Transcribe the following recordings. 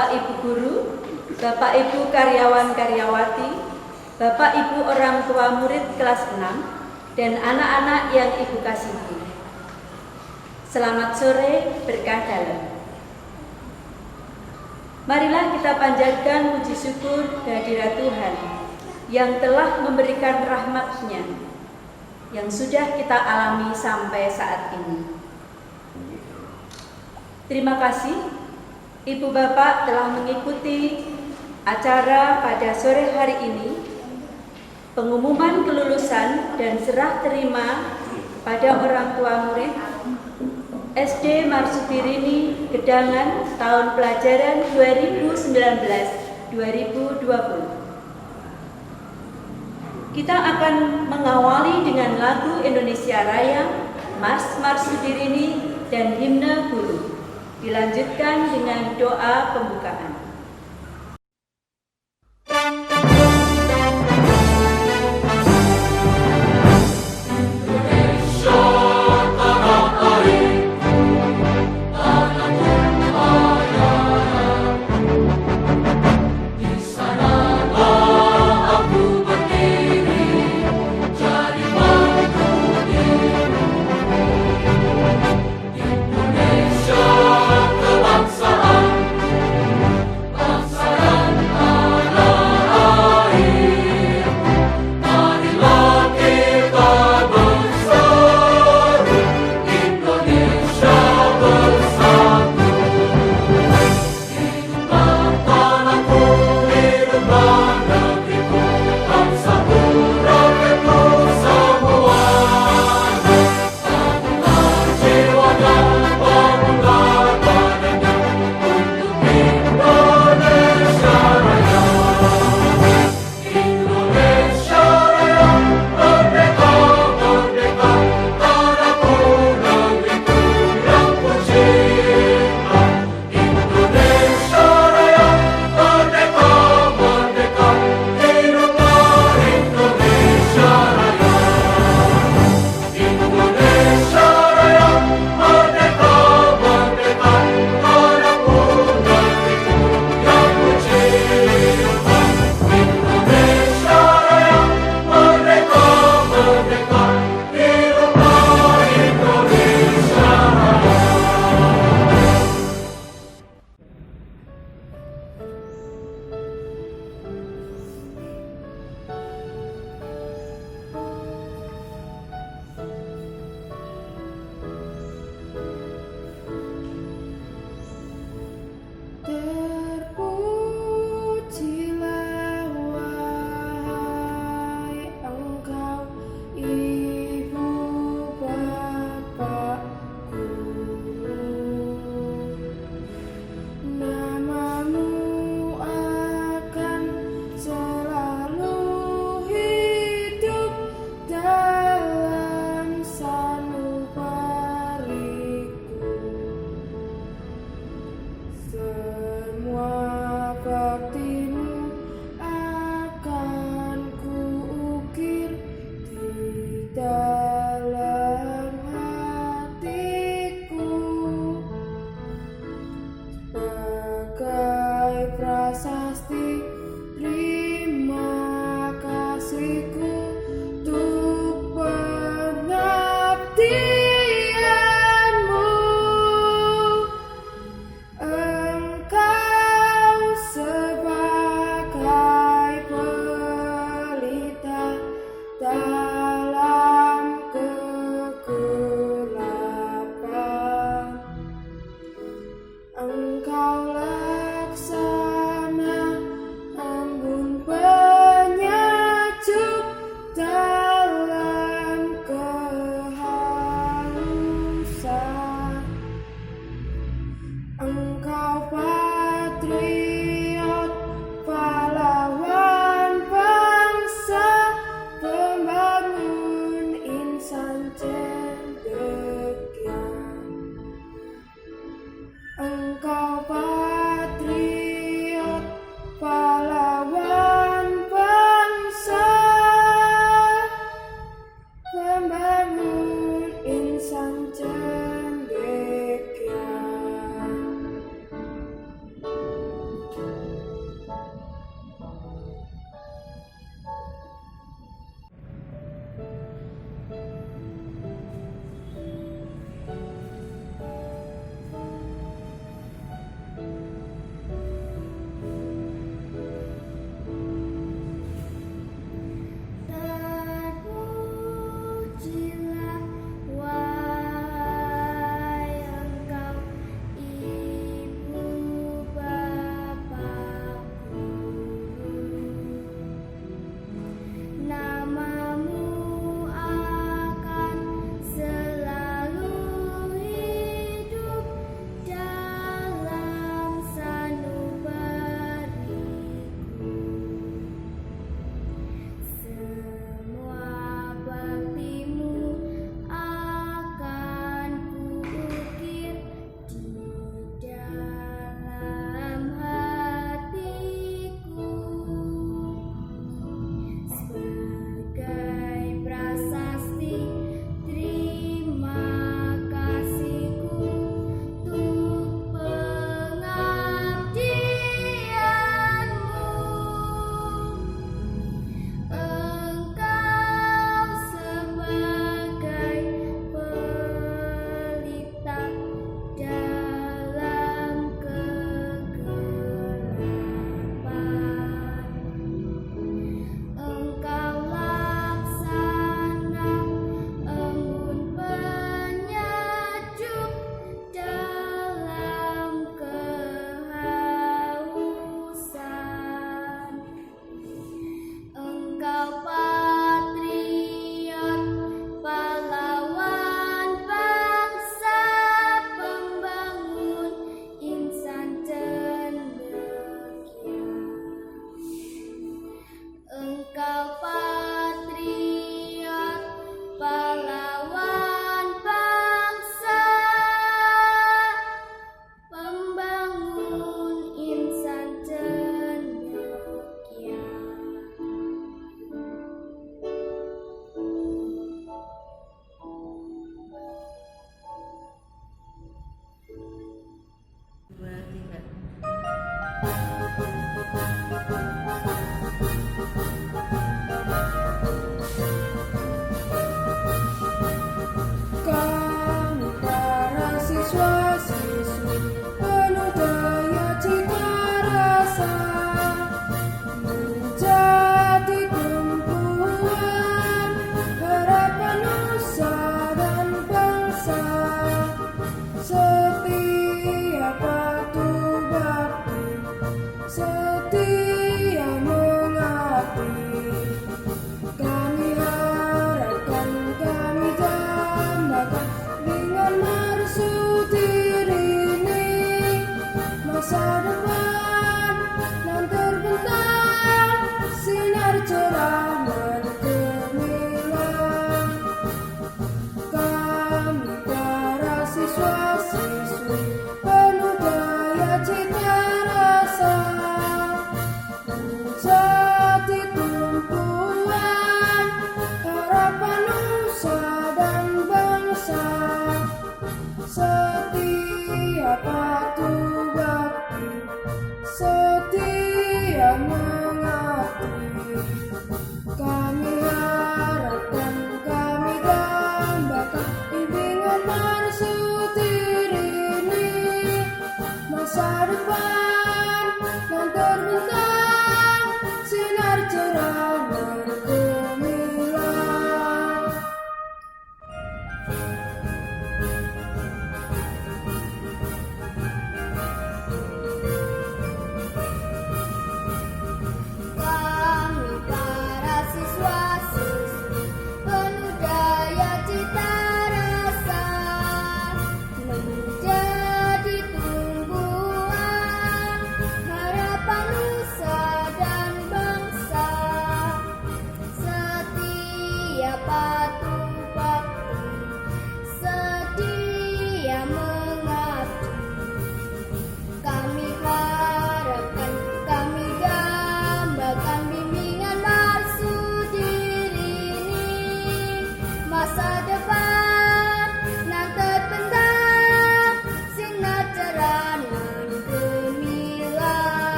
Bapak Ibu guru, Bapak Ibu karyawan-karyawati, Bapak Ibu orang tua murid kelas 6, dan anak-anak yang Ibu kasihi. Selamat sore, berkah dalam. Marilah kita panjatkan puji syukur kehadirat Tuhan yang telah memberikan rahmat-Nya yang sudah kita alami sampai saat ini. Terima kasih Ibu Bapak telah mengikuti acara pada sore hari ini, pengumuman kelulusan dan serah terima pada orang tua murid SD Marsupirini Gedangan tahun pelajaran 2019-2020. Kita akan mengawali dengan lagu Indonesia Raya, Mars Marsupirini, dan himne guru. Dilanjutkan dengan doa pembukaan.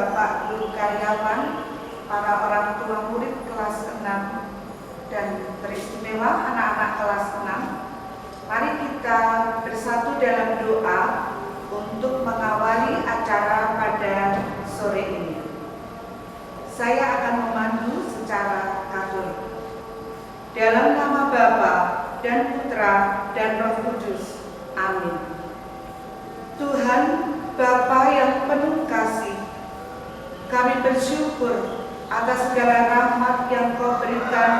Bapak Ibu karyawan, para orang tua murid kelas 6, dan teristimewa anak-anak kelas 6, mari kita bersatu dalam doa untuk mengawali acara pada sore ini. Saya akan memandu secara Katolik. Dalam nama Bapa dan Putra dan Roh Kudus. Amin. Tuhan, Bapa yang penuh kasih, kami bersyukur atas segala rahmat yang Kau berikan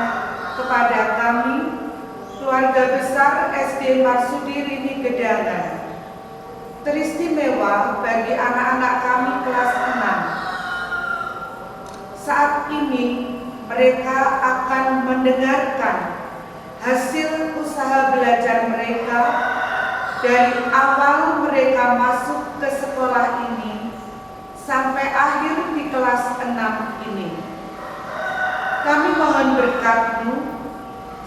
kepada kami, keluarga besar SD Marsudi Rini Gedangan, teristimewa bagi anak-anak kami kelas 6. Saat ini mereka akan mendengarkan hasil usaha belajar mereka dari awal mereka masuk ke sekolah ini sampai akhir di kelas 6 ini. Kami mohon berkat-Mu,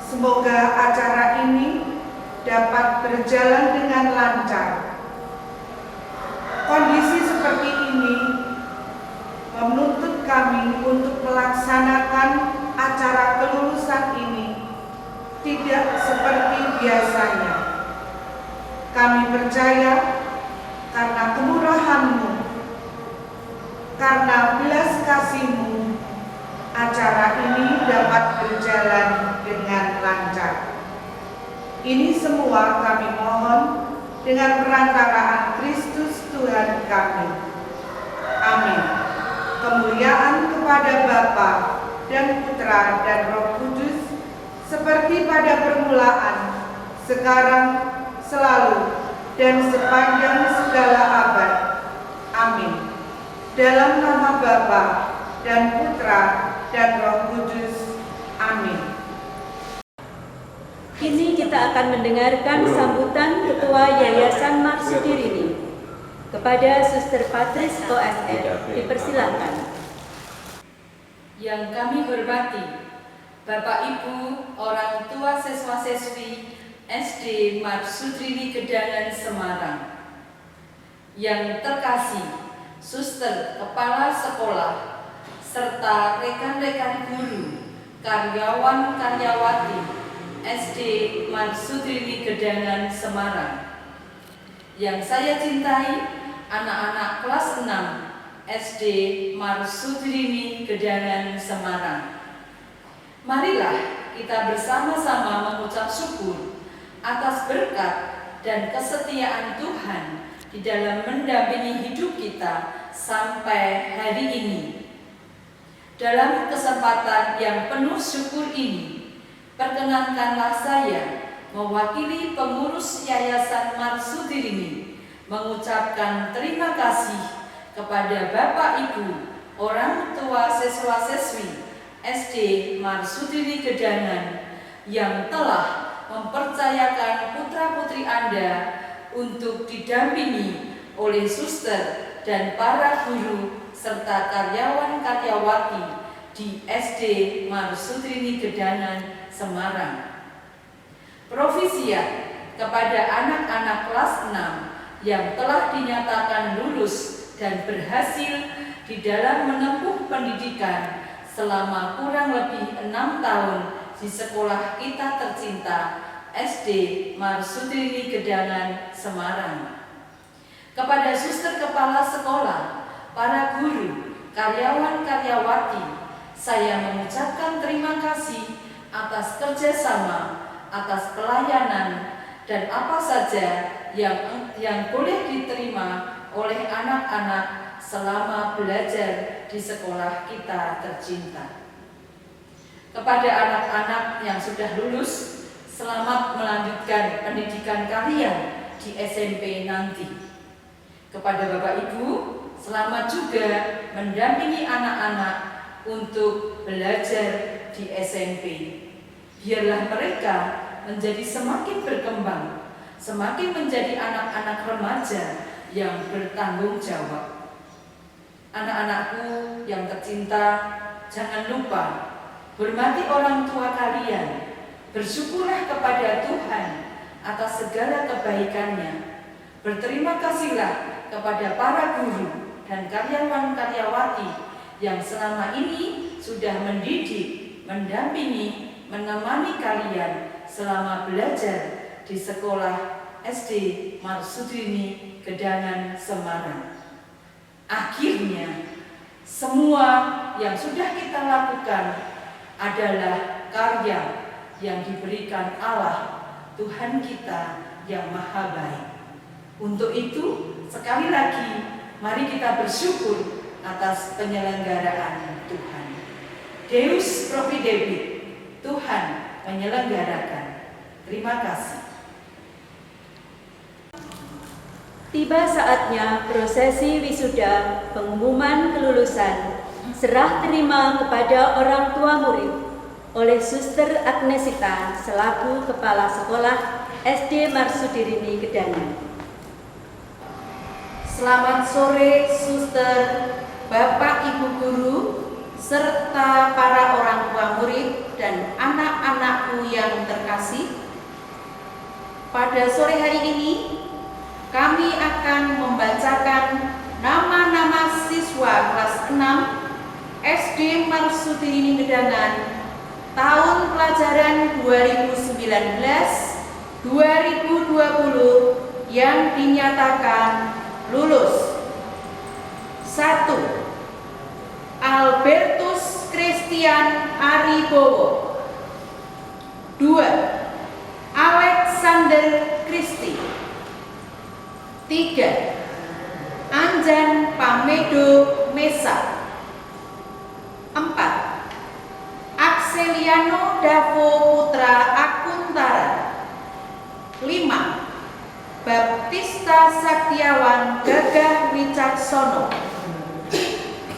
semoga acara ini dapat berjalan dengan lancar. Kondisi seperti ini menuntut kami untuk melaksanakan acara kelulusan ini tidak seperti biasanya. Kami percaya karena kemurahan-Mu, karena belas kasih-Mu, acara ini dapat berjalan dengan lancar. Ini semua kami mohon dengan perantaraan Kristus Tuhan kami. Amin. Kemuliaan kepada Bapa dan Putra dan Roh Kudus, seperti pada permulaan, sekarang, selalu, dan sepanjang segala abad. Amin. Dalam nama Bapa dan Putra dan Roh Kudus. Amin. Kini kita akan mendengarkan sambutan Ketua Yayasan Marsudi Rini. Kepada Suster Patris OSR, dipersilakan. Yang kami hormati, Bapak Ibu orang tua siswa-siswi SD Marsudi Rini Gedangan Semarang. Yang terkasih, Suster Kepala Sekolah, serta rekan-rekan guru, karyawan-karyawati SD Marsudi Rini Gedangan Semarang. Yang saya cintai, anak-anak kelas 6 SD Marsudi Rini Gedangan Semarang. Marilah kita bersama-sama mengucap syukur atas berkat dan kesetiaan Tuhan di dalam mendampingi hidup kita sampai hari ini. Dalam kesempatan yang penuh syukur ini, perkenankanlah saya mewakili pengurus Yayasan Marsudi Rini mengucapkan terima kasih kepada Bapak Ibu orang tua siswa-siswi SD Marsudi Rini Gedangan yang telah mempercayakan putra-putri Anda untuk didampingi oleh suster dan para guru serta karyawan-karyawati di SD Marsudi Rini Gedangan Semarang. Provisia kepada anak-anak kelas 6 yang telah dinyatakan lulus dan berhasil di dalam menempuh pendidikan selama kurang lebih 6 tahun di sekolah kita tercinta SD Marsudi Rini Gedangan Semarang. Kepada suster kepala sekolah, para guru, karyawan-karyawati, saya mengucapkan terima kasih atas kerjasama, atas pelayanan, dan apa saja yang boleh diterima oleh anak-anak selama belajar di sekolah kita tercinta. Kepada anak-anak yang sudah lulus, selamat melanjutkan pendidikan kalian di SMP nanti. Kepada Bapak Ibu, selamat juga mendampingi anak-anak untuk belajar di SMP. Biarlah mereka menjadi semakin berkembang, semakin menjadi anak-anak remaja yang bertanggung jawab. Anak-anakku yang tercinta, jangan lupa hormati orang tua kalian, bersyukurlah kepada Tuhan atas segala kebaikannya, berterima kasihlah kepada para guru, dan karyawan-karyawati yang selama ini sudah mendidik, mendampingi, menemani kalian selama belajar di sekolah SD Marsudini Gedangan, Semarang. Akhirnya, semua yang sudah kita lakukan adalah karya yang diberikan Allah, Tuhan kita yang Maha Baik. Untuk itu, sekali lagi, mari kita bersyukur atas penyelenggaraan Tuhan. Deus Providebit, Tuhan menyelenggarakan. Terima kasih. Tiba saatnya prosesi wisuda, pengumuman kelulusan, serah terima kepada orang tua murid oleh Suster Agnesita selaku Kepala Sekolah SD Marsudirini Gedangan. Selamat sore Suster, Bapak Ibu Guru, serta para orang tua murid dan anak-anakku yang terkasih. Pada sore hari ini, kami akan membacakan nama-nama siswa kelas 6 SD Marsudirini Gedangan tahun pelajaran 2019-2020 yang dinyatakan lulus. 1. Albertus Christian Aribowo. 2. Alexander Christy. 3. Anjan Pamedo Mesa. 4. Axeliano Davo Putra Akuntara. 5. Baptista Saktiawan Gagah Wicaksono.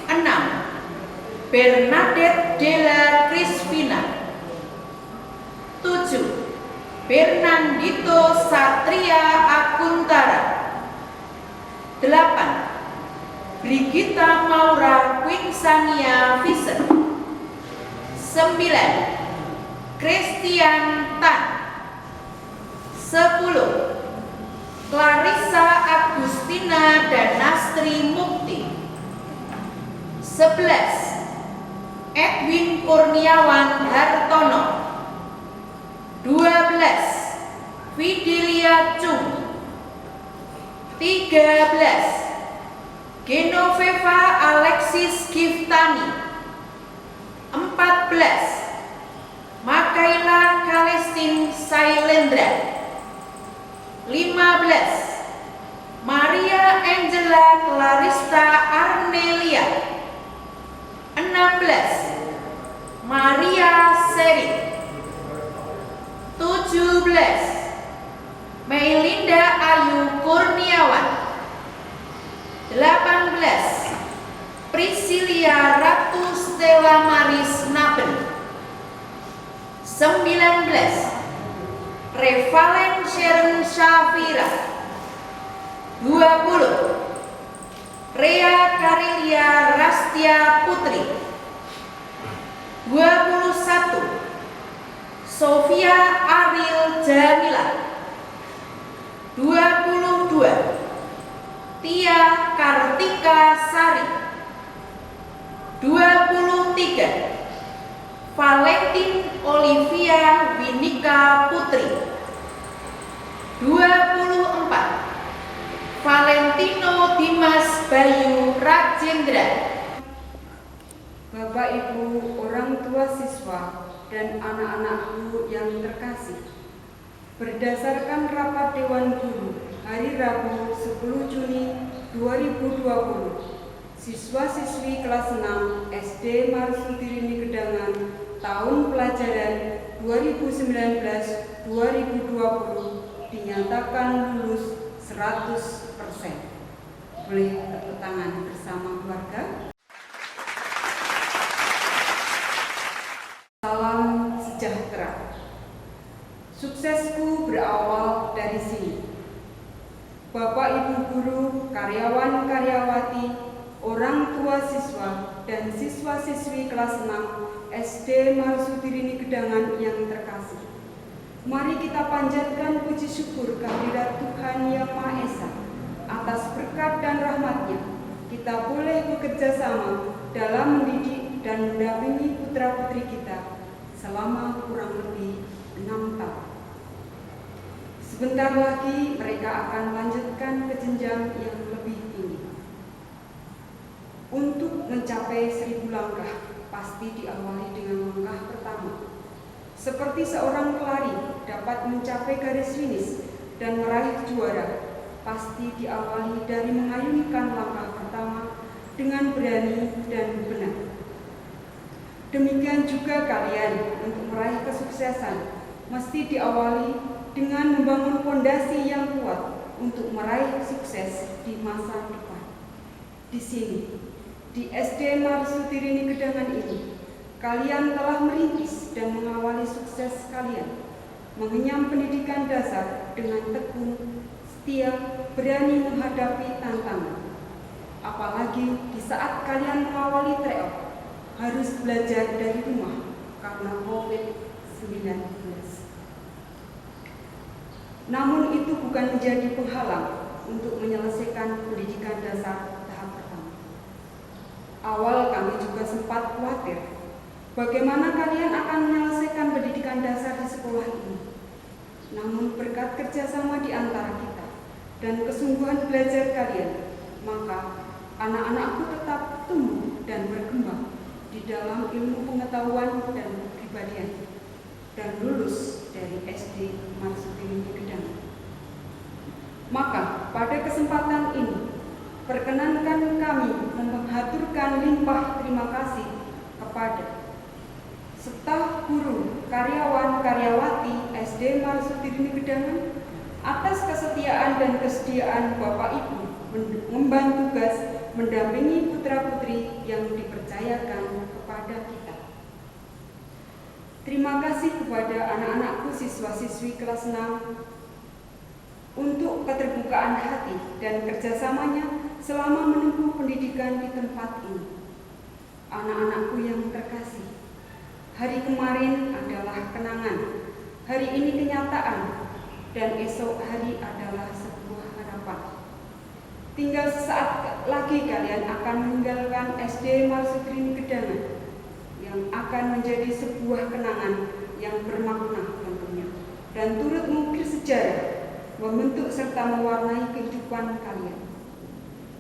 6. Bernadette Della Crispina. 7. Bernardito Satria Akuntara. 8. Brigita Maura Quinsania Fischer. 9. Christian Tan. 10. Clarissa Agustina Danastri Mukti. 11. Edwin Kurniawan Hartono. 12. Fidelia Chung. 13. Genoveva Alexis Giftani. 14. Makaila Kalestin Sailendra. 15. Maria Angela Clarista Arnelia. 16. Maria Seri. 17. Melinda Ayu Kurniawan. 18. Priscilia Ratu Stella Maris Naben. 19. Revalen Sharon Shafira. 20. Rea Karilia Rastia Putri. 21. Sofia Ariel Jamila. 22. Tia Kartika Sari. 23. Valentin Olivia Winika Putri. 24. Valentino Dimas Bayu Rajendra. Bapak Ibu orang tua siswa dan anak-anakku yang terkasih, berdasarkan rapat Dewan Guru hari Rabu 10 Juni 2020, siswa-siswi kelas 6 SD Marsudirini Gedangan tahun pelajaran 2019-2020 dinyatakan lulus 100%. Boleh tepuk tangan bersama keluarga. Salam sejahtera. Suksesku berawal dari sini. Bapak Ibu guru, karyawan-karyawati, orang tua siswa, dan siswa-siswi kelas 6 SD Marsudirini Gedangan yang terkasih. Mari kita panjatkan puji syukur kehadirat Tuhan Yang Maha Esa atas berkat dan rahmat-Nya kita boleh bekerja sama dalam mendidik dan mendampingi putra-putri kita selama kurang lebih 6 tahun. Sebentar lagi mereka akan melanjutkan ke jenjang yang lebih tinggi. Untuk mencapai 1000 langkah, pasti diawali dengan langkah pertama. Seperti seorang pelari dapat mencapai garis finish dan meraih juara, pasti diawali dari mengayunkan langkah pertama dengan berani dan benar. Demikian juga kalian untuk meraih kesuksesan, mesti diawali dengan membangun fondasi yang kuat untuk meraih sukses di masa depan. Di sini, di SD Marsutirini Gedangan ini, kalian telah merintis dan mengawali sukses kalian, mengenyam pendidikan dasar dengan tekun, setia, berani menghadapi tantangan. Apalagi di saat kalian mengawali tryout, harus belajar dari rumah karena COVID-19. Namun itu bukan menjadi penghalang untuk menyelesaikan pendidikan dasar tahap pertama. Awal kami juga sempat khawatir bagaimana kalian akan menyelesaikan pendidikan dasar di sekolah ini. Namun berkat kerjasama di antara kita dan kesungguhan belajar kalian, maka anak-anakku tetap tumbuh dan berkembang di dalam ilmu pengetahuan dan kepribadian dan lulus dari SD Marsutirini Gedangan. Maka pada kesempatan ini, perkenankan kami mengaturkan limpah terima kasih kepada staf guru, karyawan, karyawati SD Marsutirini Gedangan atas kesetiaan dan kesediaan Bapak Ibu mengemban tugas mendampingi putra-putri yang dipercayakan kepada kita. Terima kasih kepada anak-anakku siswa-siswi kelas 6 untuk keterbukaan hati dan kerjasamanya selama menempuh pendidikan di tempat ini. Anak-anakku yang terkasih, hari kemarin adalah kenangan, hari ini kenyataan, dan esok hari adalah sebuah harapan. Tinggal sesaat lagi kalian akan meninggalkan SD Marsutirini Gedangan yang akan menjadi sebuah kenangan yang bermakna tentunya dan turut mengukir sejarah, membentuk serta mewarnai kehidupan kalian.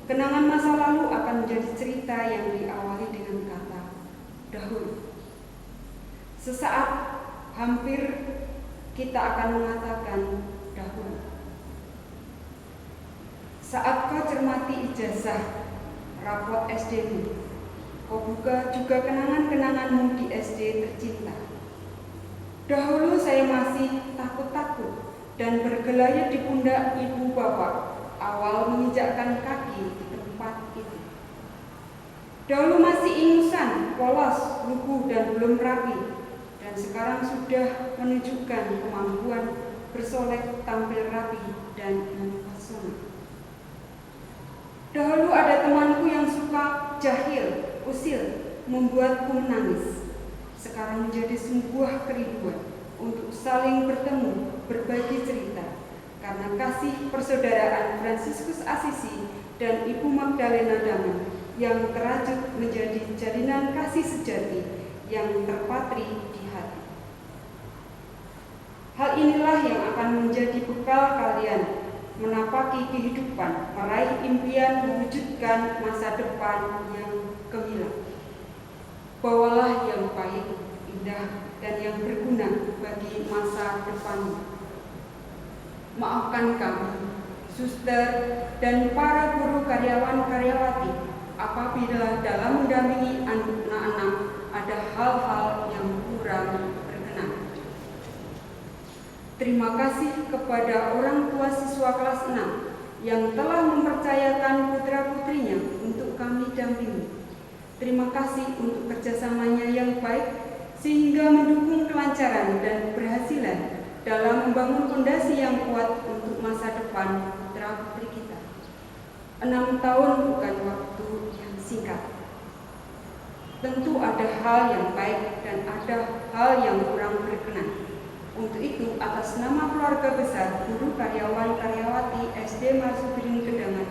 Kenangan masa lalu akan menjadi cerita yang diawali dengan kata dahulu. Sesaat hampir kita akan mengatakan dahulu. Saat kau cermati ijazah rapot SD-mu, kau buka juga kenangan-kenanganmu di SD tercinta. Dahulu saya masih takut-takut dan bergelayut di pundak ibu bapak awal menginjakkan kaki di tempat itu. Dahulu masih ingusan, polos, lugu dan belum rapi, dan sekarang sudah menunjukkan kemampuan bersolek, tampil rapi dan mempesona. Dahulu ada temanku yang suka jahil, usil, membuatku menangis. Sekarang menjadi sebuah kerinduan untuk saling bertemu, berbagi cerita, karena kasih persaudaraan Fransiskus Assisi dan Ibu Magdalena Daman yang terajut menjadi jalinan kasih sejati yang terpatri di hati. Hal inilah yang akan menjadi bekal kalian menapaki kehidupan, meraih impian, mewujudkan masa depan yang gemilang. Bawalah yang baik, indah, dan yang berguna bagi masa depan. Maafkan kami, suster, dan para guru karyawan-karyawati apabila dalam mendampingi anak-anak ada hal-hal yang kurang berkenan. Terima kasih kepada orang tua siswa kelas 6 yang telah mempercayakan putra-putrinya untuk kami dampingi. Terima kasih untuk kerjasamanya yang baik sehingga mendukung kelancaran dan keberhasilan dalam membangun fondasi yang kuat untuk masa depan putra-putri kita. 6 tahun bukan waktu yang singkat. Tentu ada hal yang baik dan ada hal yang kurang berkenan. Untuk itu, atas nama keluarga besar guru karyawan karyawati SD Marsutirini Gedangan,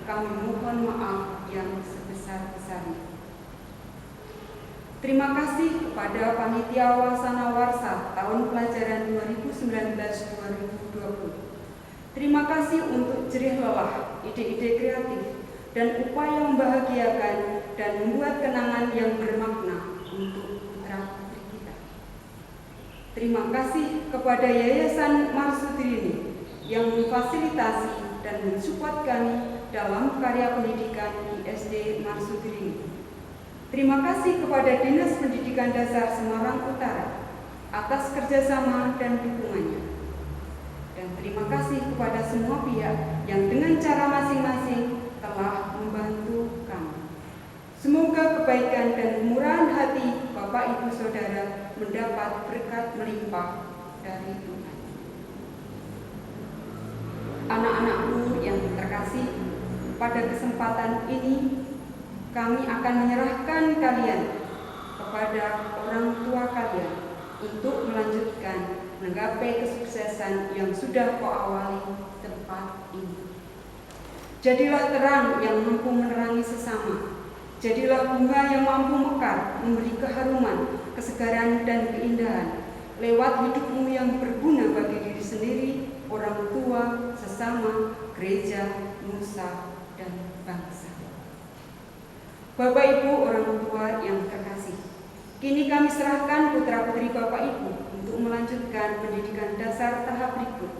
kami mohon maaf yang sebesar-besarnya. Terima kasih kepada Panitia Wasana Warsa tahun pelajaran 2019-2020. Terima kasih untuk jerih lelah, ide-ide kreatif, dan upaya membahagiakan dan membuat kenangan yang bermakna untuk putra-putri kita. Terima kasih kepada Yayasan Marsudrini yang memfasilitasi dan mensupport kami dalam karya pendidikan di SD Marsudrini. Terima kasih kepada Dinas Pendidikan Dasar Semarang Utara atas kerjasama dan dukungannya. Dan terima kasih kepada semua pihak yang dengan cara masing-masing telah membantu kami. Semoga kebaikan dan kemurahan hati Bapak Ibu Saudara mendapat berkat melimpah dari Tuhan. Anak-anakku yang terkasih, pada kesempatan ini kami akan menyerahkan kalian kepada orang tua kalian untuk melanjutkan menggapai kesuksesan yang sudah kau awali tempat ini. Jadilah terang yang mampu menerangi sesama. Jadilah bunga yang mampu mekar, memberi keharuman, kesegaran dan keindahan lewat hidupmu yang berguna bagi diri sendiri, orang tua, sesama, gereja, nusa, dan bangsa. Bapak Ibu orang tua yang terkasih, kini kami serahkan putra-putri Bapak Ibu untuk melanjutkan pendidikan dasar tahap berikut.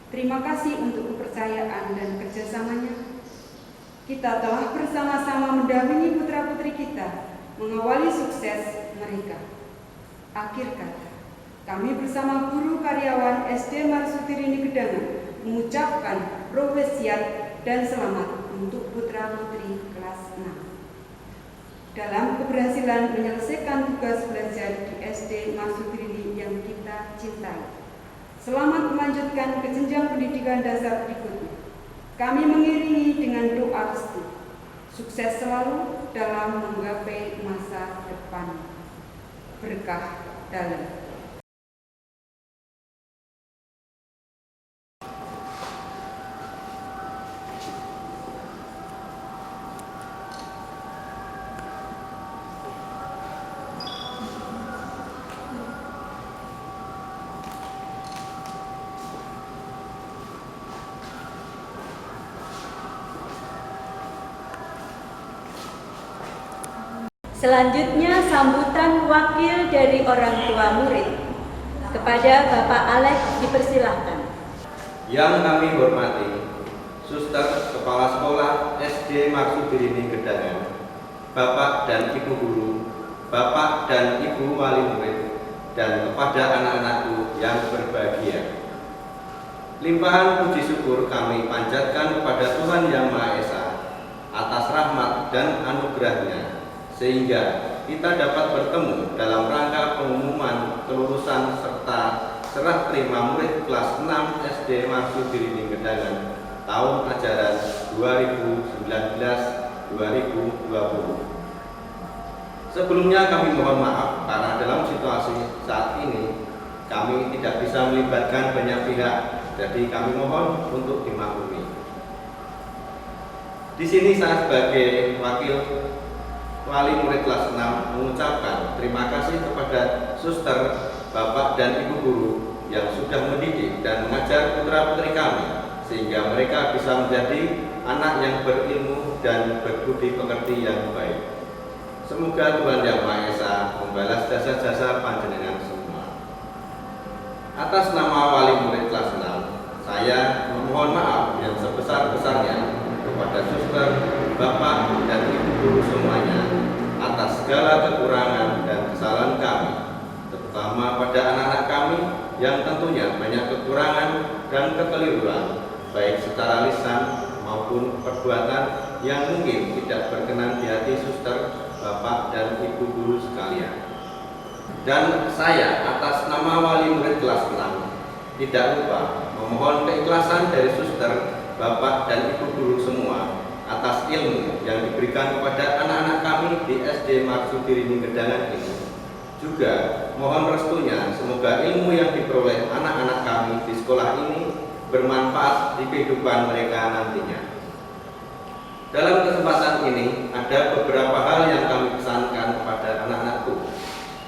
Terima kasih untuk kepercayaan dan kerjasamanya. Kita telah bersama-sama mendampingi putra-putri kita mengawali sukses mereka. Akhir kata, kami bersama guru karyawan SD Marsudrini Gedangan mengucapkan profesiat dan selamat untuk putra-putri kelas 6. Dalam keberhasilan menyelesaikan tugas belajar di SD Marsudrini yang kita cintai. Selamat melanjutkan ke jenjang pendidikan dasar berikutnya. Kami mengiringi dengan doa restu. Sukses selalu dalam menggapai masa depan. Berkah dalam. Selanjutnya sambutan wakil dari orang tua murid. Kepada Bapak Alex dipersilahkan. Yang kami hormati, Suster Kepala Sekolah SD Marsudrini Gedangan, Bapak dan Ibu Guru, Bapak dan Ibu Wali Murid, dan kepada anak-anakku yang berbahagia. Limpahan puji syukur kami panjatkan kepada Tuhan Yang Maha Esa atas rahmat dan anugerah-Nya, sehingga kita dapat bertemu dalam rangka pengumuman kelulusan serta serah terima murid kelas 6 SD Marsudrini Gedangan tahun ajaran 2019-2020. Sebelumnya kami mohon maaf karena dalam situasi saat ini kami tidak bisa melibatkan banyak pihak, jadi kami mohon untuk dimaklumi. Di sini saya sebagai wakil wali murid kelas 6 mengucapkan terima kasih kepada suster, bapak dan ibu guru yang sudah mendidik dan mengajar putra-putri kami sehingga mereka bisa menjadi anak yang berilmu dan berbudi pekerti yang baik. Semoga Tuhan Yang Maha Esa membalas jasa-jasa panjenengan semua. Atas nama wali murid kelas 6, saya memohon maaf yang sebesar-besarnya kepada suster, bapak dan ibu guru semuanya atas segala kekurangan dan kesalahan kami, terutama pada anak-anak kami yang tentunya banyak kekurangan dan kekeliruan, baik secara lisan maupun perbuatan yang mungkin tidak berkenan di hati suster, bapak dan ibu guru sekalian. Dan saya atas nama wali murid kelas 6 tidak lupa memohon keikhlasan dari suster, bapak dan ibu guru semua atas ilmu yang diberikan kepada anak-anak kami di SD Marsudrini Gedangan ini. Juga mohon restunya semoga ilmu yang diperoleh anak-anak kami di sekolah ini bermanfaat di kehidupan mereka nantinya. Dalam kesempatan ini ada beberapa hal yang kami pesankan kepada anak-anakku.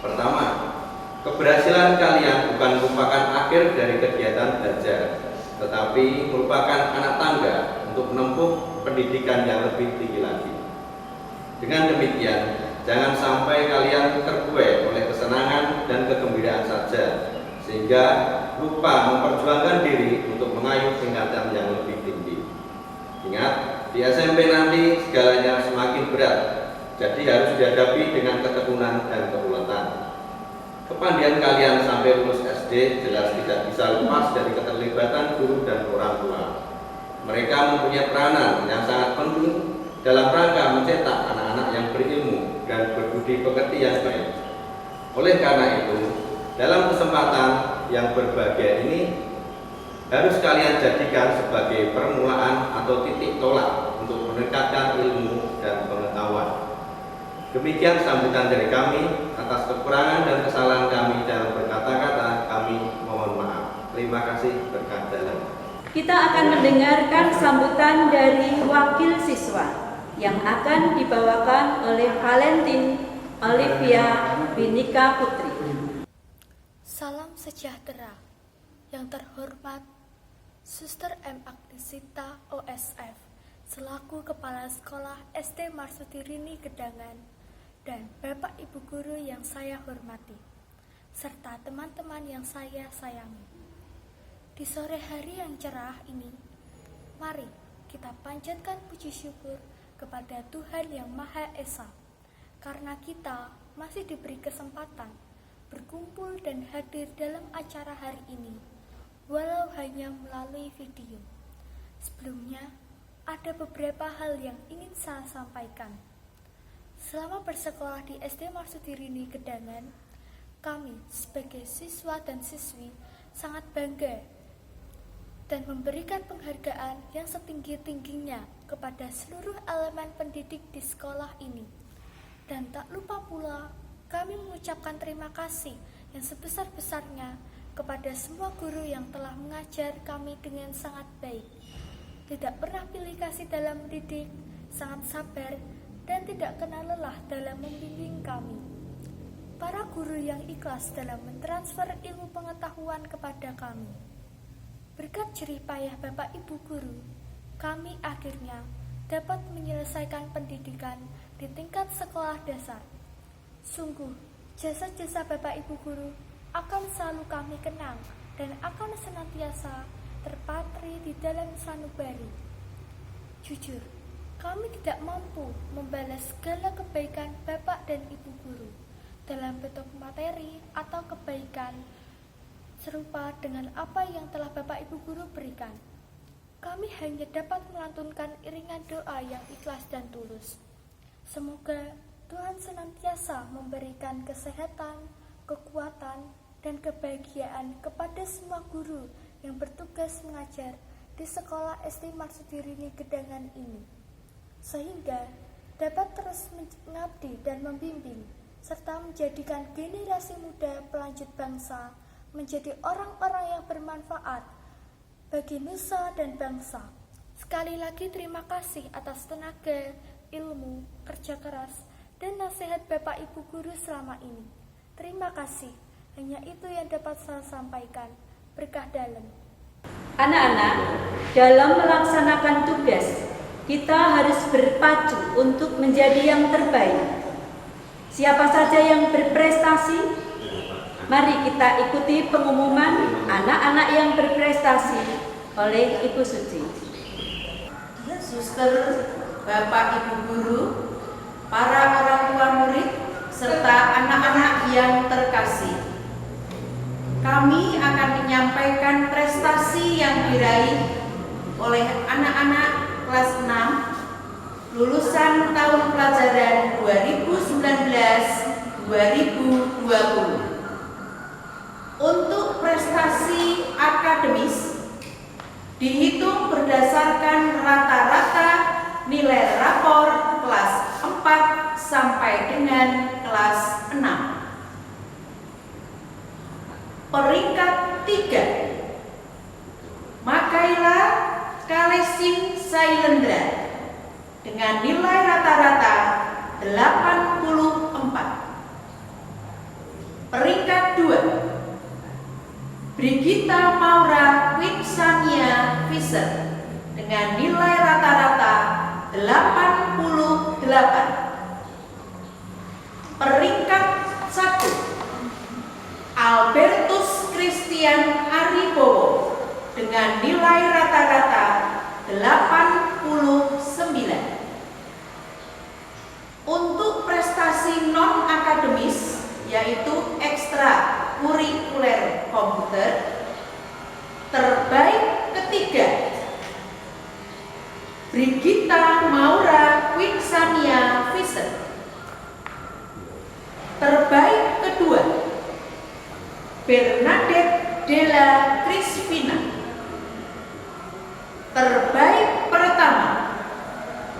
Pertama, keberhasilan kalian bukan merupakan akhir dari kegiatan belajar, tetapi merupakan anak tangga untuk menempuh pendidikan yang lebih tinggi lagi. Dengan demikian, jangan sampai kalian terbuai oleh kesenangan dan kegembiraan saja, sehingga lupa memperjuangkan diri untuk mengayuh tingkatan yang lebih tinggi. Ingat, di SMP nanti segalanya semakin berat, jadi harus dihadapi dengan ketekunan dan keuletan. Kepandian kalian sampai lulus SD jelas tidak bisa lepas dari keterlibatan guru dan orang tua. Mereka mempunyai peranan yang sangat penting dalam rangka mencetak anak-anak yang berilmu dan berbudi pekerti yang baik. Oleh karena itu, dalam kesempatan yang berbahagia ini, harus kalian jadikan sebagai permulaan atau titik tolak untuk meningkatkan ilmu dan pengetahuan. Demikian sambutan dari kami. Atas kekurangan dan kesalahan kami dalam berkata-kata, kami mohon maaf. Terima kasih, berkat dalam. Kita akan mendengarkan sambutan dari wakil siswa yang akan dibawakan oleh Valentin Olivia Winika Putri. Salam sejahtera. Yang terhormat Suster M. Agnesita OSF selaku Kepala Sekolah SD Marsudirini Gedangan dan Bapak Ibu Guru yang saya hormati serta teman-teman yang saya sayangi. Di sore hari yang cerah ini, mari kita panjatkan puji syukur kepada Tuhan Yang Maha Esa karena kita masih diberi kesempatan berkumpul dan hadir dalam acara hari ini, walau hanya melalui video. Sebelumnya, ada beberapa hal yang ingin saya sampaikan. Selama bersekolah di SD Marsudirini Gedangan, kami sebagai siswa dan siswi sangat bangga dan memberikan penghargaan yang setinggi-tingginya kepada seluruh elemen pendidik di sekolah ini. Dan tak lupa pula, kami mengucapkan terima kasih yang sebesar-besarnya kepada semua guru yang telah mengajar kami dengan sangat baik. Tidak pernah pilih kasih dalam mendidik, sangat sabar, dan tidak kenal lelah dalam membimbing kami. Para guru yang ikhlas dalam mentransfer ilmu pengetahuan kepada kami. Berkat jerih payah Bapak Ibu Guru, kami akhirnya dapat menyelesaikan pendidikan di tingkat sekolah dasar. Sungguh, jasa-jasa Bapak Ibu Guru akan selalu kami kenang dan akan senantiasa terpatri di dalam sanubari. Jujur, kami tidak mampu membalas segala kebaikan Bapak dan Ibu Guru dalam bentuk materi atau kebaikan serupa dengan apa yang telah Bapak Ibu Guru berikan. Kami hanya dapat melantunkan iringan doa yang ikhlas dan tulus. Semoga Tuhan senantiasa memberikan kesehatan, kekuatan, dan kebahagiaan kepada semua guru yang bertugas mengajar di sekolah SD Marsudirini Gedangan ini, sehingga dapat terus mengabdi dan membimbing, serta menjadikan generasi muda pelanjut bangsa menjadi orang-orang yang bermanfaat bagi nusa dan bangsa. Sekali lagi terima kasih atas tenaga, ilmu, kerja keras, dan nasihat Bapak Ibu Guru selama ini. Terima kasih. Hanya itu yang dapat saya sampaikan. Berkah dalam. Anak-anak, dalam melaksanakan tugas, kita harus berpacu untuk menjadi yang terbaik. Siapa saja yang berprestasi? Mari kita ikuti pengumuman anak-anak yang berprestasi oleh Ibu Suci. Suster, Bapak Ibu Guru, para orang tua murid, serta anak-anak yang terkasih. Kami akan menyampaikan prestasi yang diraih oleh anak-anak kelas 6 lulusan tahun pelajaran 2019-2020. Untuk prestasi akademis dihitung berdasarkan rata-rata nilai rapor kelas 4 sampai dengan kelas 6. Peringkat 3, Makaila Kalesin Sailendra dengan nilai rata-rata 84. Peringkat 2, Brigita Maura Winsania Fisher dengan nilai rata-rata 88. Peringkat 1, Albertus Christian Aribowo dengan nilai rata-rata 89. Untuk prestasi non-akademis, yaitu ekstra kurikuler komputer, terbaik ketiga, Brigita Maura Winsania Fisher. Terbaik kedua, Bernadette Della Crispina. Terbaik pertama,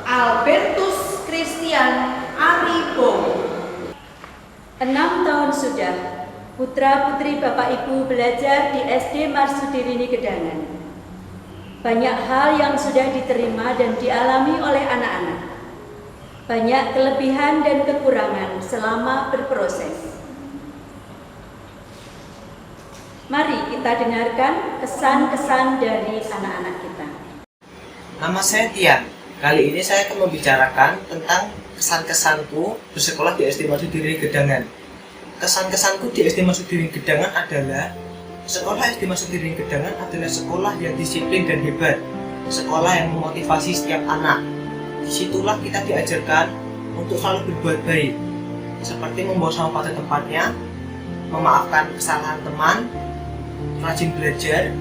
Albertus Christian Aribowo. 6 tahun sudah putra-putri Bapak Ibu belajar di SD Marsudirini Gedangan. Banyak hal yang sudah diterima dan dialami oleh anak-anak. Banyak kelebihan dan kekurangan selama berproses. Mari kita dengarkan kesan-kesan dari anak-anak kita. Nama saya Tian. Kali ini saya akan membicarakan tentang kesan-kesanku bersekolah di SD Marsudirini Gedangan. Kesan-kesanku di SD Marsudirini Gedangan adalah sekolah SD Marsudirini Gedangan adalah sekolah yang disiplin dan hebat. Sekolah yang memotivasi setiap anak. Disitulah kita diajarkan untuk selalu berbuat baik, seperti membawa sampah pada tempatnya, memaafkan kesalahan teman, rajin belajar,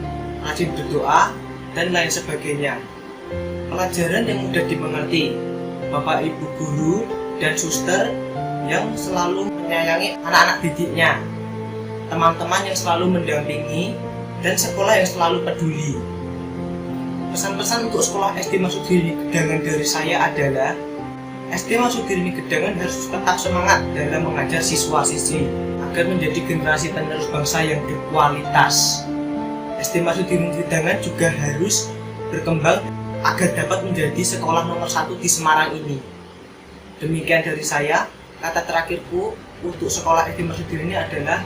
rajin berdoa, dan lain sebagainya. Pelajaran yang mudah dimengerti, Bapak Ibu guru dan suster yang selalu menyayangi anak-anak didiknya, teman-teman yang selalu mendampingi, dan sekolah yang selalu peduli. Pesan-pesan untuk sekolah SD Marsudirini Gedangan dari saya adalah SD Marsudirini Gedangan harus tetap semangat dalam mengajar siswa-siswi agar menjadi generasi penerus bangsa yang berkualitas. SD Marsudirini Gedangan juga harus berkembang agar dapat menjadi sekolah nomor 1 di Semarang ini. Demikian dari saya. Kata terakhirku untuk sekolah SD Marsudirini adalah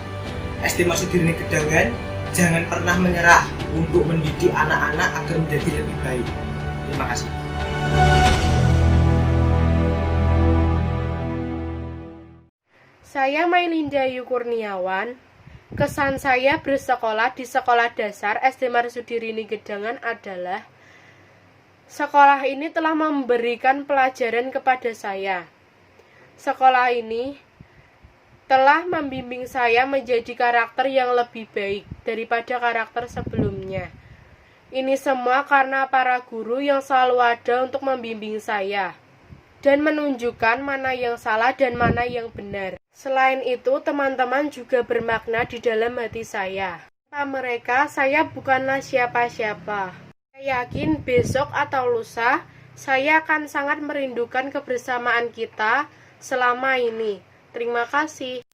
SD Marsudirini Gedangan jangan pernah menyerah untuk mendidik anak-anak agar menjadi lebih baik. Terima kasih. Saya Mailinda Yukurniawan. Kesan saya bersekolah di sekolah dasar SD Marsudirini Gedangan adalah sekolah ini telah memberikan pelajaran kepada saya. Sekolah ini telah membimbing saya menjadi karakter yang lebih baik daripada karakter sebelumnya. Ini semua karena para guru yang selalu ada untuk membimbing saya dan menunjukkan mana yang salah dan mana yang benar. Selain itu, teman-teman juga bermakna di dalam hati saya. Tanpa mereka, saya bukanlah siapa-siapa. Saya yakin besok atau lusa, saya akan sangat merindukan kebersamaan kita selama ini. Terima kasih.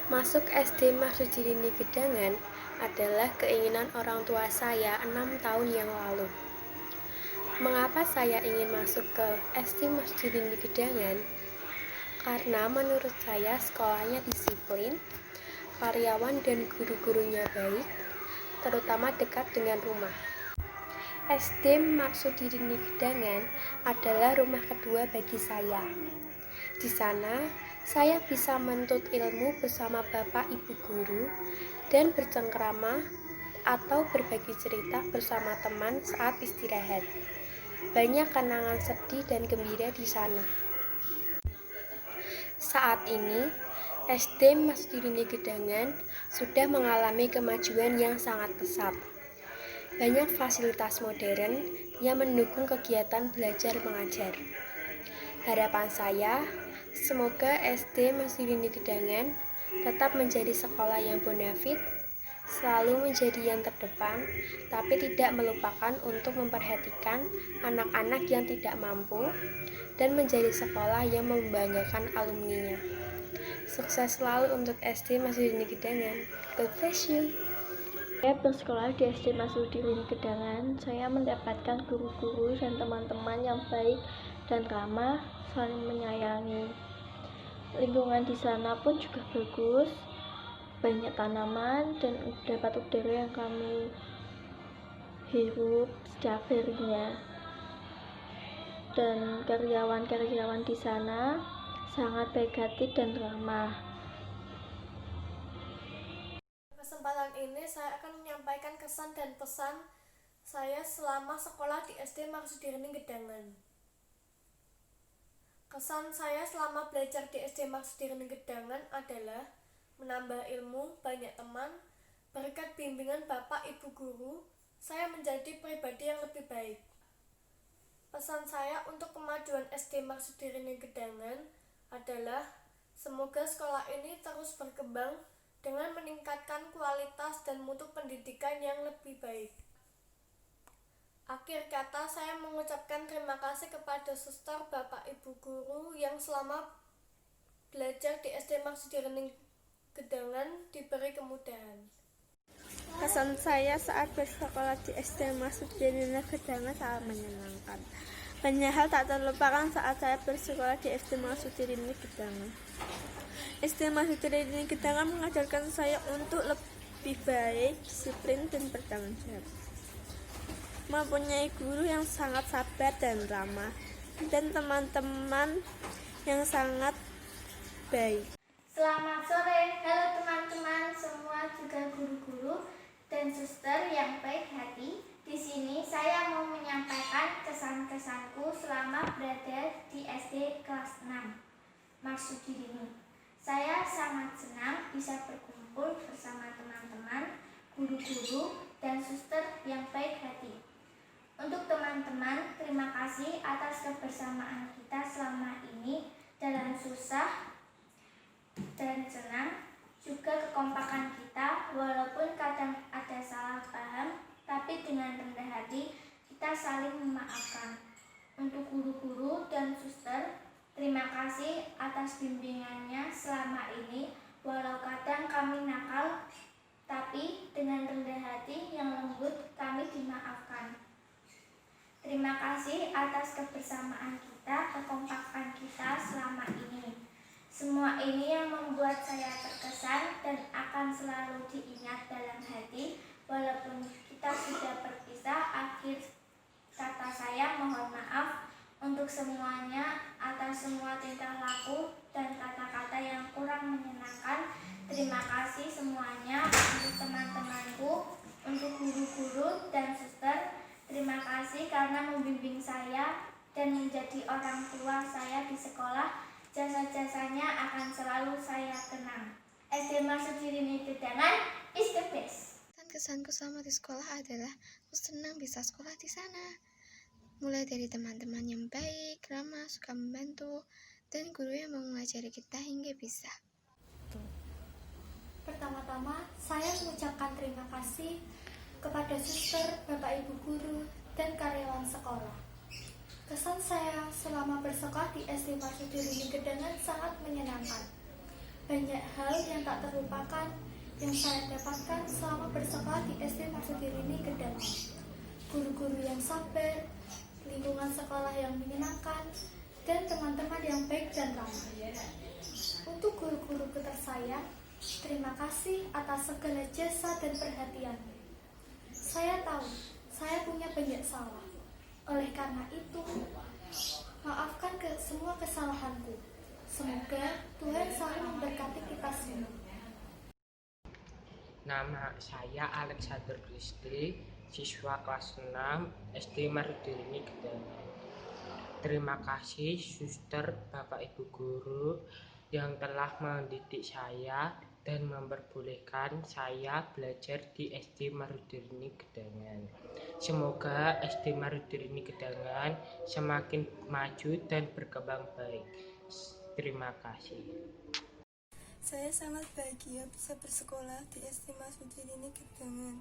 Masuk SD Marsudirini Gedangan adalah keinginan orang tua saya 6 tahun yang lalu. Mengapa saya ingin masuk ke SD Marsudirini Gedangan? Karena menurut saya sekolahnya disiplin, karyawan dan guru-gurunya baik, terutama dekat dengan rumah. SD Marsudirini Gedangan adalah rumah kedua bagi saya. Di sana, saya bisa menuntut ilmu bersama Bapak Ibu guru dan bercengkrama atau berbagi cerita bersama teman saat istirahat. Banyak kenangan sedih dan gembira di sana. Saat ini, SD Marsudirini Gedangan sudah mengalami kemajuan yang sangat pesat. Banyak fasilitas modern yang mendukung kegiatan belajar mengajar. Harapan saya, semoga SD Marsudirini Gedangan tetap menjadi sekolah yang bonafit, selalu menjadi yang terdepan, tapi tidak melupakan untuk memperhatikan anak-anak yang tidak mampu, dan menjadi sekolah yang membanggakan alumninya. Sukses selalu untuk SD Marsudirini Gedangan. God bless you. Saya bersekolah di SD Marsudirini Gedangan. Saya mendapatkan guru-guru dan teman-teman yang baik dan ramah, saling menyayangi. Lingkungan di sana pun juga bagus, banyak tanaman dan dapat udara yang kami hirup setiap harinya. Dan karyawan-karyawan di sana sangat baik hati dan ramah. Kesempatan ini saya akan menyampaikan kesan dan pesan saya selama sekolah di SD Marsudirini Gedangan. Kesan saya selama belajar di SD Marsudirini Gedangan adalah menambah ilmu, banyak teman, berkat bimbingan Bapak Ibu Guru, saya menjadi pribadi yang lebih baik. Pesan saya untuk kemajuan SD Marsudirini Gedangan adalah semoga sekolah ini terus berkembang dengan meningkatkan kualitas dan mutu pendidikan yang lebih baik. Akhir kata, saya mengucapkan terima kasih kepada suster, Bapak, Ibu Guru yang selama belajar di SD Marsudirini Gedangan diberi kemudahan. Kesan saya saat bersekolah di SD Marsudirini Gedangan sangat menyenangkan. Banyak hal tak terlupakan saat saya bersekolah di SD Marsudirini Gedangan. SD Marsudirini Gedangan mengajarkan saya untuk lebih baik, disiplin, dan bertanggung jawab. Mempunyai guru yang sangat sabar dan ramah, dan teman-teman yang sangat baik. Selamat sore, halo teman-teman semua, juga guru-guru dan suster yang baik hati. Di sini saya mau menyampaikan kesan-kesanku selama berada di SD kelas 6 Marsudirini. Saya sangat senang bisa berkumpul bersama teman-teman, guru-guru, dan suster yang baik hati. Untuk teman-teman, terima kasih atas kebersamaan kita selama ini dalam susah dan senang, juga kekompakan kita walaupun kadang ada salah paham, tapi dengan rendah hati kita saling memaafkan. Untuk guru-guru dan suster, terima kasih atas bimbingannya selama ini, walau kadang kami nakal, tapi dengan rendah hati yang lembut kami dimaafkan. Terima kasih atas kebersamaan kita, kekompakan kita selama ini. Semua ini yang membuat saya terkesan dan akan selalu diingat dalam hati, walaupun kita sudah berpisah. Akhir kata saya mohon maaf untuk semuanya atas semua tingkah laku dan kata-kata yang kurang menyenangkan. Terima kasih semuanya untuk teman-temanku, untuk guru-guru dan suster. Terima kasih karena membimbing saya dan menjadi orang tua saya di sekolah. Jasa-jasanya akan selalu saya kenang. SD Marsudirini Gedangan is the best. Kesanku selama di sekolah adalah aku senang bisa sekolah di sana. Mulai dari teman-teman yang baik, ramah, suka membantu, dan guru yang mau mengajari kita hingga bisa. Pertama-tama, saya mengucapkan terima kasih kepada suster, Bapak Ibu Guru, dan karyawan sekolah. Kesan saya selama bersekolah di SD Marsudirini Gedangan sangat menyenangkan. Banyak hal yang tak terlupakan yang saya dapatkan selama bersekolah di SD Marsudirini Gedangan. Guru-guru yang sabar, lingkungan sekolah yang menyenangkan, dan teman-teman yang baik dan ramah. Untuk guru-guru tersayang, terima kasih atas segala jasa dan perhatian. Saya tahu, saya punya banyak salah. Oleh karena itu, maafkan semua kesalahanku. Semoga Tuhan selalu memberkati kita semua. Nama saya Alexander Christy, siswa kelas 6 SD Marsudirini Gedangan. Terima kasih suster, Bapak Ibu Guru yang telah mendidik saya dan memperbolehkan saya belajar di SD Marsudirini Gedangan. Semoga SD Marsudirini Gedangan semakin maju dan berkembang baik. Terima kasih. Saya sangat bahagia bisa bersekolah di SD Marsudirini Gedangan.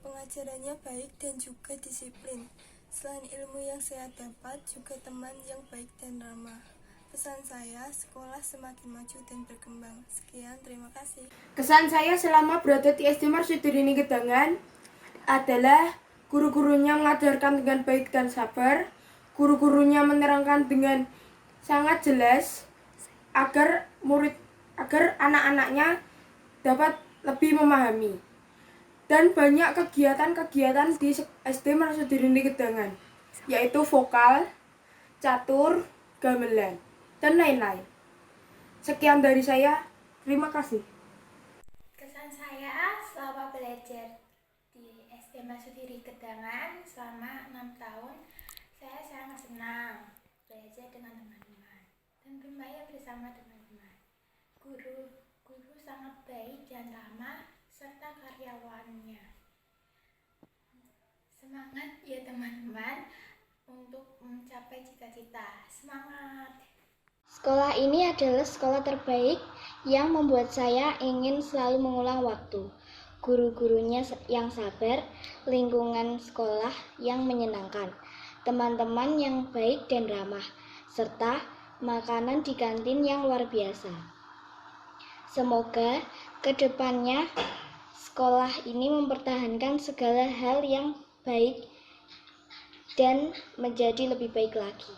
Pengajarannya baik dan juga disiplin. Selain ilmu yang saya dapat, juga teman yang baik dan ramah. Pesan saya, sekolah semakin maju dan berkembang. Sekian, terima kasih. Kesan saya selama berada di SD Marsudirini Gedangan adalah guru-gurunya mengajarkan dengan baik dan sabar. guru-gurunya menerangkan dengan sangat jelas agar anak-anaknya dapat lebih memahami. Dan banyak kegiatan-kegiatan di SD Marsudirini Gedangan, yaitu vokal, catur, gamelan, dan lain-lain. Sekian dari saya, terima kasih. Kesan saya selama belajar di SD Marsudiri Gedangan selama 6 tahun, saya sangat senang belajar dengan teman-teman dan bermain bersama teman-teman. Guru sangat baik dan ramah serta karyawannya. Semangat ya teman-teman untuk mencapai cita-cita. Semangat! Sekolah ini adalah sekolah terbaik yang membuat saya ingin selalu mengulang waktu. Guru-gurunya yang sabar, lingkungan sekolah yang menyenangkan, teman-teman yang baik dan ramah, serta makanan di kantin yang luar biasa. Semoga kedepannya sekolah ini mempertahankan segala hal yang baik dan menjadi lebih baik lagi.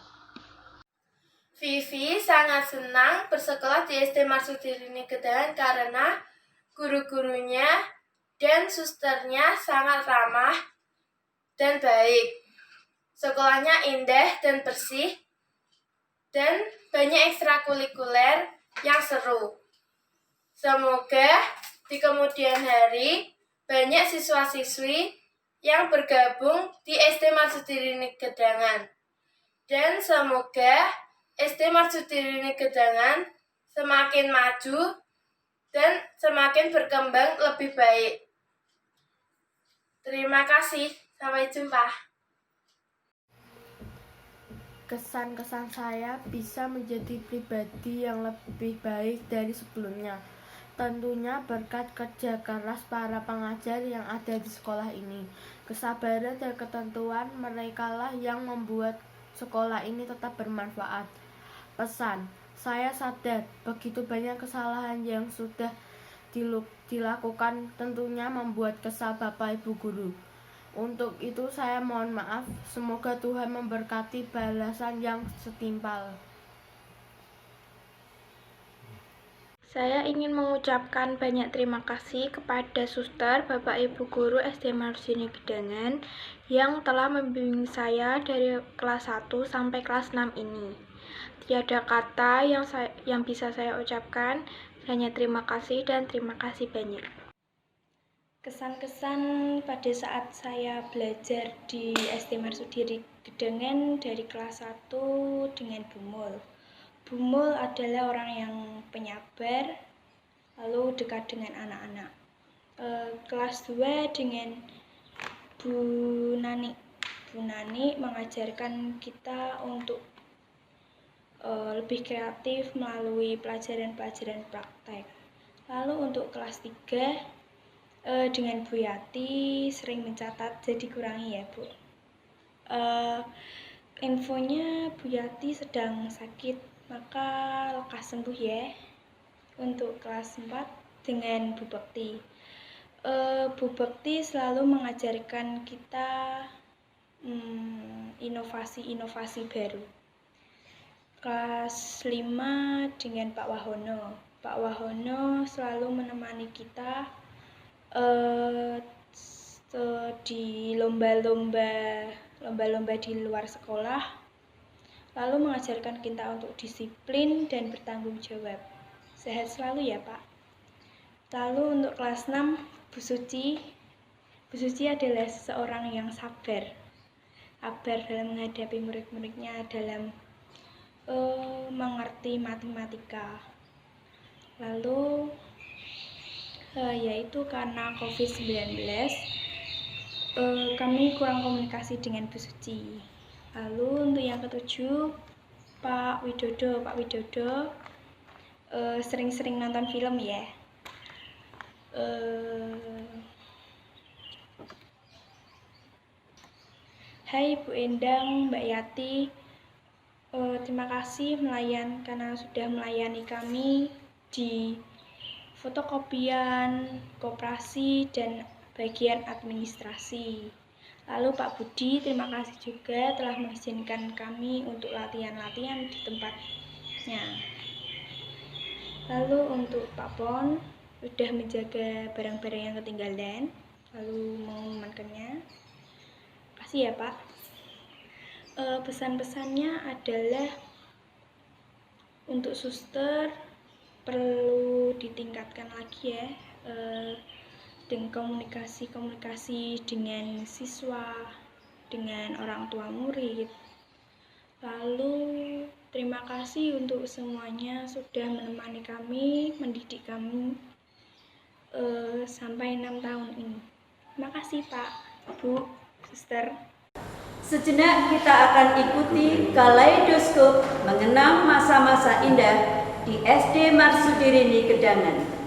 Vivi sangat senang bersekolah di SD Marsudirini Gedangan karena guru-gurunya dan susternya sangat ramah dan baik. Sekolahnya indah dan bersih dan banyak ekstrakurikuler yang seru. Semoga di kemudian hari banyak siswa-siswi yang bergabung di SD Marsudirini Gedangan. Dan semoga SD Marsudirini Gedangan semakin maju dan semakin berkembang lebih baik. Terima kasih, sampai jumpa. Kesan-kesan saya bisa menjadi pribadi yang lebih baik dari sebelumnya. Tentunya berkat kerja keras para pengajar yang ada di sekolah ini. Kesabaran dan ketentuan merekalah yang membuat sekolah ini tetap bermanfaat. Pesan, saya sadar begitu banyak kesalahan yang sudah dilakukan tentunya membuat kesal Bapak Ibu Guru. Untuk itu saya mohon maaf, semoga Tuhan memberkati balasan yang setimpal. Saya ingin mengucapkan banyak terima kasih kepada suster, Bapak Ibu Guru SD Marsudirini Gedangan yang telah membimbing saya dari kelas 1 sampai kelas 6 ini. Tiada kata yang bisa saya ucapkan, hanya terima kasih dan terima kasih banyak. Kesan-kesan pada saat saya belajar di SD Marsudirini Gedangan dari kelas 1 dengan Bumul. Bumul adalah orang yang penyabar, lalu dekat dengan anak-anak. Kelas 2 dengan Bu Nani. Bu Nani mengajarkan kita untuk lebih kreatif melalui pelajaran-pelajaran praktek. Lalu untuk kelas 3 dengan Bu Yati sering mencatat, jadi kurangi ya Bu. Infonya Bu Yati sedang sakit, maka lekas sembuh ya. Untuk kelas 4 dengan Bu Bekti. Bu Bekti selalu mengajarkan kita inovasi-inovasi baru. Kelas 5 dengan Pak Wahono. Pak Wahono selalu menemani kita di lomba-lomba di luar sekolah, lalu mengajarkan kita untuk disiplin dan bertanggung jawab. Sehat selalu ya Pak. Lalu untuk kelas 6 Bu Suci. Bu Suci adalah seseorang yang sabar dalam menghadapi murid-muridnya dalam mengerti matematika. Lalu yaitu karena COVID-19 kami kurang komunikasi dengan Bu Suci. Lalu untuk yang ketujuh Pak Widodo. Pak Widodo sering-sering nonton film ya. Hai Bu Endang, Mbak Yati, terima kasih karena sudah melayani kami di fotokopian, koperasi, dan bagian administrasi. Lalu Pak Budi, terima kasih juga telah mengizinkan kami untuk latihan-latihan di tempatnya. Lalu untuk Pak Pon, sudah menjaga barang-barang yang ketinggalan, lalu mengamankannya. Makasih ya Pak. Pesan-pesannya adalah untuk suster perlu ditingkatkan lagi ya, dengan komunikasi dengan siswa, dengan orang tua murid. Lalu terima kasih untuk semuanya sudah menemani kami, mendidik kami sampai 6 tahun ini. Terima kasih Pak, Bu, Suster. Sejenak kita akan ikuti kaleidoskop mengenang masa-masa indah di SD Marsudirini Gedangan.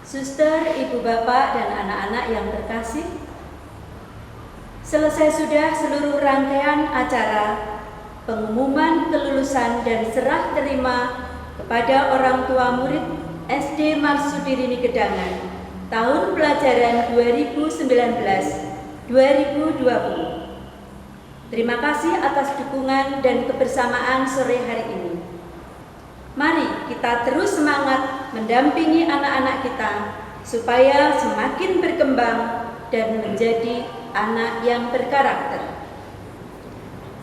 Suster, ibu bapak, dan anak-anak yang terkasih, selesai sudah seluruh rangkaian acara pengumuman kelulusan dan serah terima kepada orang tua murid SD Marsudirini Gedangan tahun pelajaran 2019-2020. Terima kasih atas dukungan dan kebersamaan sore hari ini. Mari kita terus semangat mendampingi anak-anak kita supaya semakin berkembang dan menjadi anak yang berkarakter.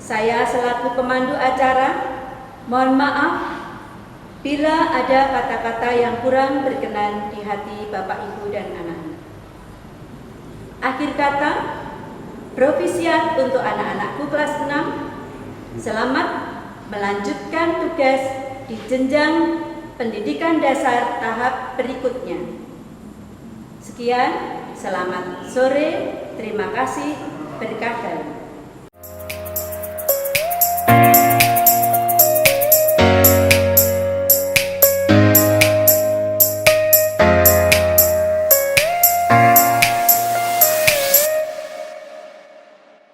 Saya selaku pemandu acara, mohon maaf bila ada kata-kata yang kurang berkenan di hati Bapak, Ibu, dan anak-anak. Akhir kata, provisiat untuk anak-anakku kelas 6, selamat melanjutkan tugas di jenjang pendidikan dasar tahap berikutnya. Sekian, selamat sore, terima kasih, berkah dalam.